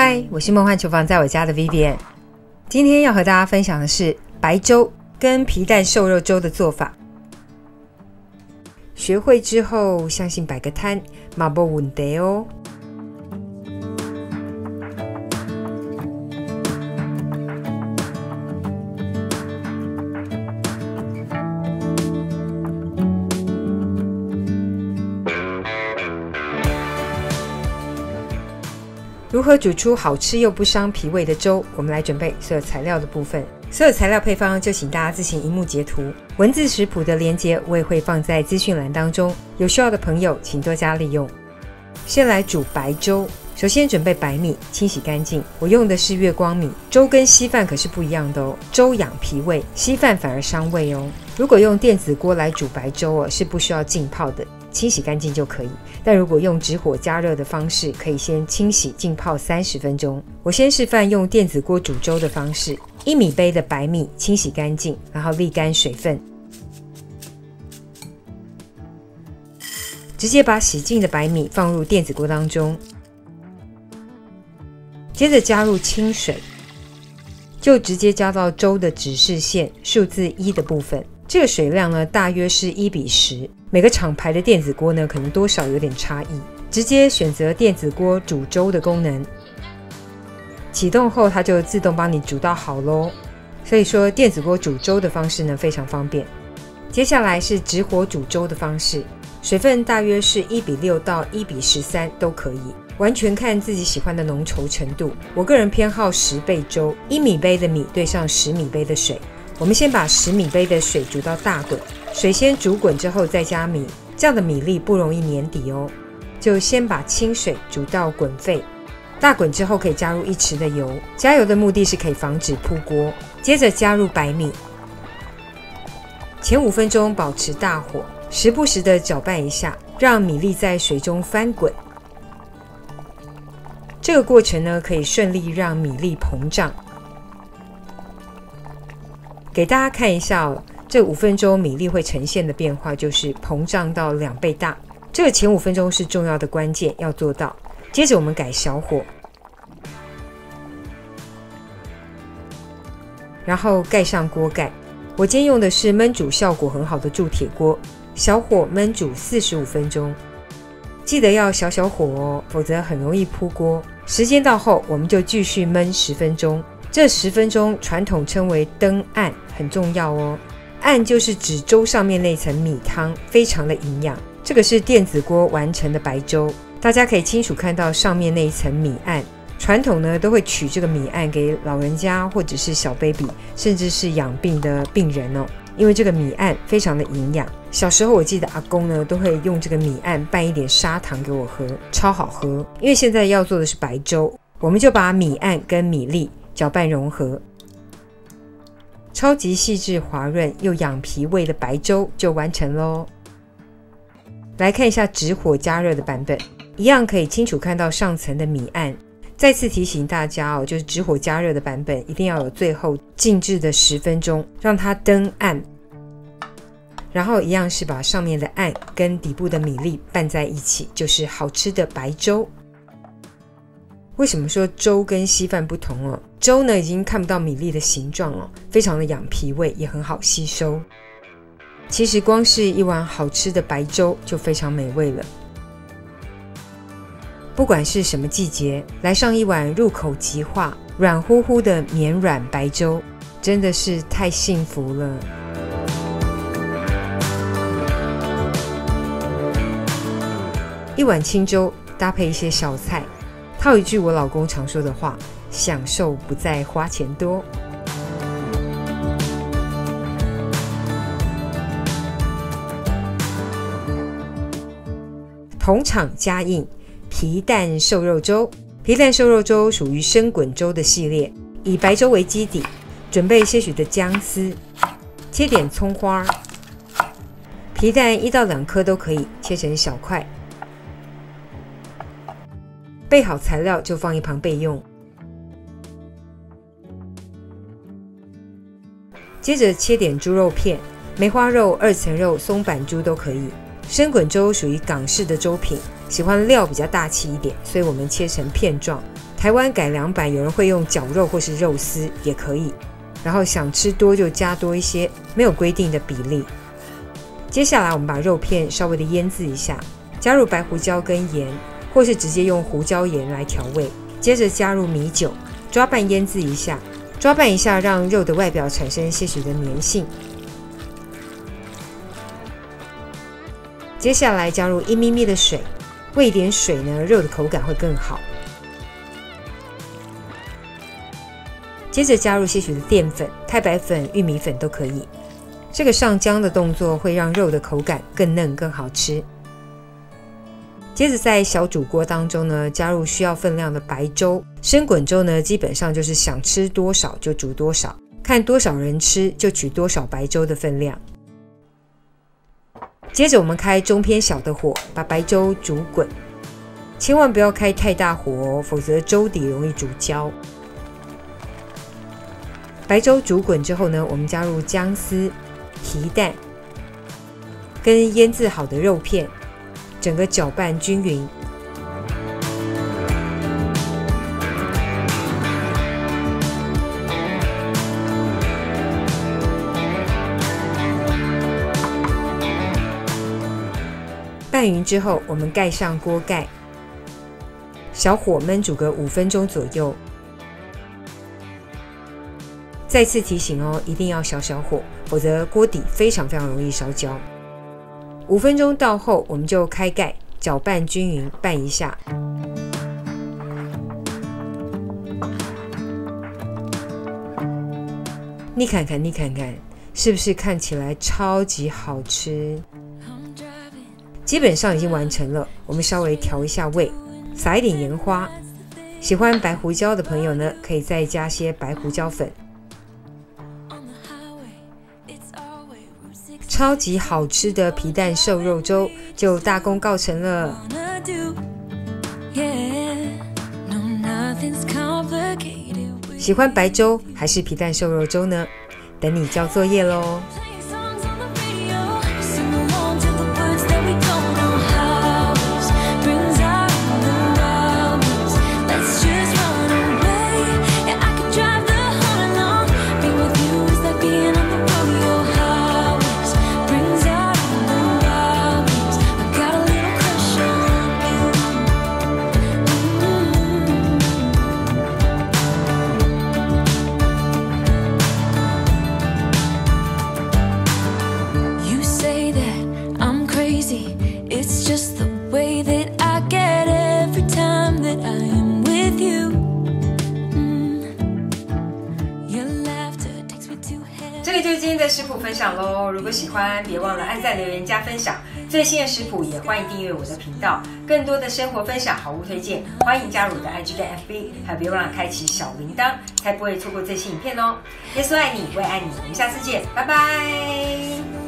嗨，我是梦幻厨房在我家的 Vivian。 今天要和大家分享的是白粥跟皮蛋瘦肉粥的做法。学会之后，相信摆个摊嘛没问题哦。如何煮出好吃又不伤脾胃的粥？我们来准备所有材料的部分。所有材料配方就请大家自行萤幕截图，文字食谱的连结我也会放在资讯栏当中，有需要的朋友请多加利用。先来煮白粥，首先准备白米，清洗干净。我用的是月光米，粥跟稀饭可是不一样的哦，粥养脾胃，稀饭反而伤胃哦。如果用电子锅来煮白粥哦，是不需要浸泡的，清洗干净就可以。但如果用直火加热的方式，可以先清洗浸泡30分钟。我先示范用电子锅煮粥的方式，1米杯的白米清洗干净，然后沥干水分，直接把洗净的白米放入电子锅当中，接着加入清水，就直接加到粥的指示线数字1的部分。这个水量呢，大约是1:10。每个厂牌的电子锅呢，可能多少有点差异。直接选择电子锅煮粥的功能，启动后它就自动帮你煮到好咯。所以说电子锅煮粥的方式呢，非常方便。接下来是直火煮粥的方式，水分大约是1:6到1:13都可以，完全看自己喜欢的浓稠程度。我个人偏好10倍粥，1米杯的米对上10米杯的水。我们先把10米杯的水煮到大滚，水先煮滚之后再加米，这样的米粒不容易粘底哦。就先把清水煮到滚沸，大滚之后可以加入1匙的油，加油的目的是可以防止扑锅。接着加入白米，前5分钟保持大火，时不时的搅拌一下，让米粒在水中翻滚。这个过程呢，可以顺利让米粒膨胀。给大家看一下哦，这5分钟米粒会呈现的变化就是膨胀到2倍大。这个前5分钟是重要的关键，要做到。接着我们改小火，然后盖上锅盖。我今天用的是焖煮效果很好的铸铁锅，小火焖煮45分钟。记得要小小火哦，否则很容易扑锅。时间到后，我们就继续焖10分钟。这10分钟传统称为登岸，很重要哦。岸就是指粥上面那层米汤，非常的营养。这个是电子锅完成的白粥，大家可以清楚看到上面那一层米案。传统呢都会取这个米案给老人家或者是小 baby， 甚至是养病的病人哦，因为这个米案非常的营养。小时候我记得阿公呢都会用这个米案拌一点砂糖给我喝，超好喝。因为现在要做的是白粥，我们就把米案跟米粒搅拌融合，超级细致滑润又养脾胃的白粥就完成咯。来看一下直火加热的版本，一样可以清楚看到上层的米案。再次提醒大家哦，就是直火加热的版本一定要有最后静置的10分钟，让它登岸。然后一样是把上面的案跟底部的米粒拌在一起，就是好吃的白粥。为什么说粥跟稀饭不同哦？粥呢已经看不到米粒的形状哦，非常的养脾胃，也很好吸收。其实光是一碗好吃的白粥就非常美味了。不管是什么季节，来上一碗入口即化、软乎乎的绵软白粥，真的是太幸福了。一碗清粥搭配一些小菜，套一句我老公常说的话，享受不在花钱多。同场加映皮蛋瘦肉粥。皮蛋瘦肉粥属于生滚粥的系列，以白粥为基底，准备些许的姜丝，切点葱花，皮蛋1到2颗都可以，切成小块。备好材料就放一旁备用。接着切点猪肉片，梅花肉、2层肉、松板猪都可以。生滚粥属于港式的粥品，喜欢料比较大气一点，所以我们切成片状。台湾改良版有人会用绞肉或是肉丝也可以，然后想吃多就加多一些，没有规定的比例。接下来我们把肉片稍微的腌制一下，加入白胡椒跟盐，或是直接用胡椒盐来调味。接着加入米酒，抓拌腌制一下，让肉的外表产生些许的粘性。接下来加入一咪咪的水，喂一点水呢，肉的口感会更好。接着加入些许的淀粉，太白粉、玉米粉都可以。这个上浆的动作会让肉的口感更嫩更好吃。接着在小煮锅当中呢，加入需要分量的白粥。生滚粥呢，基本上就是想吃多少就煮多少，看多少人吃就取多少白粥的分量。接着我们开中偏小的火，把白粥煮滚，千万不要开太大火哦，否则粥底容易煮焦。白粥煮滚之后呢，我们加入姜丝、皮蛋跟腌制好的肉片，整个搅拌均匀。拌匀之后，我们盖上锅盖，小火焖煮个5分钟左右。再次提醒哦，一定要小火，否则锅底非常容易烧焦。5分钟到后，我们就开盖，搅拌均匀，拌一下。你看看，是不是看起来超级好吃？基本上已经完成了，我们稍微调一下味，撒一点盐花。喜欢白胡椒的朋友呢，可以再加些白胡椒粉。超级好吃的皮蛋瘦肉粥就大功告成了。喜欢白粥还是皮蛋瘦肉粥呢？等你交作业咯。这里就是今天的食谱分享咯，如果喜欢别忘了按赞、留言、加分享。最新的食谱也欢迎订阅我的频道，更多的生活分享、好物推荐，欢迎加入我的 IG 跟 FB， 还有别忘了开启小铃铛，才不会错过最新影片哦。耶稣爱你，我也爱你，我们下次见，拜拜。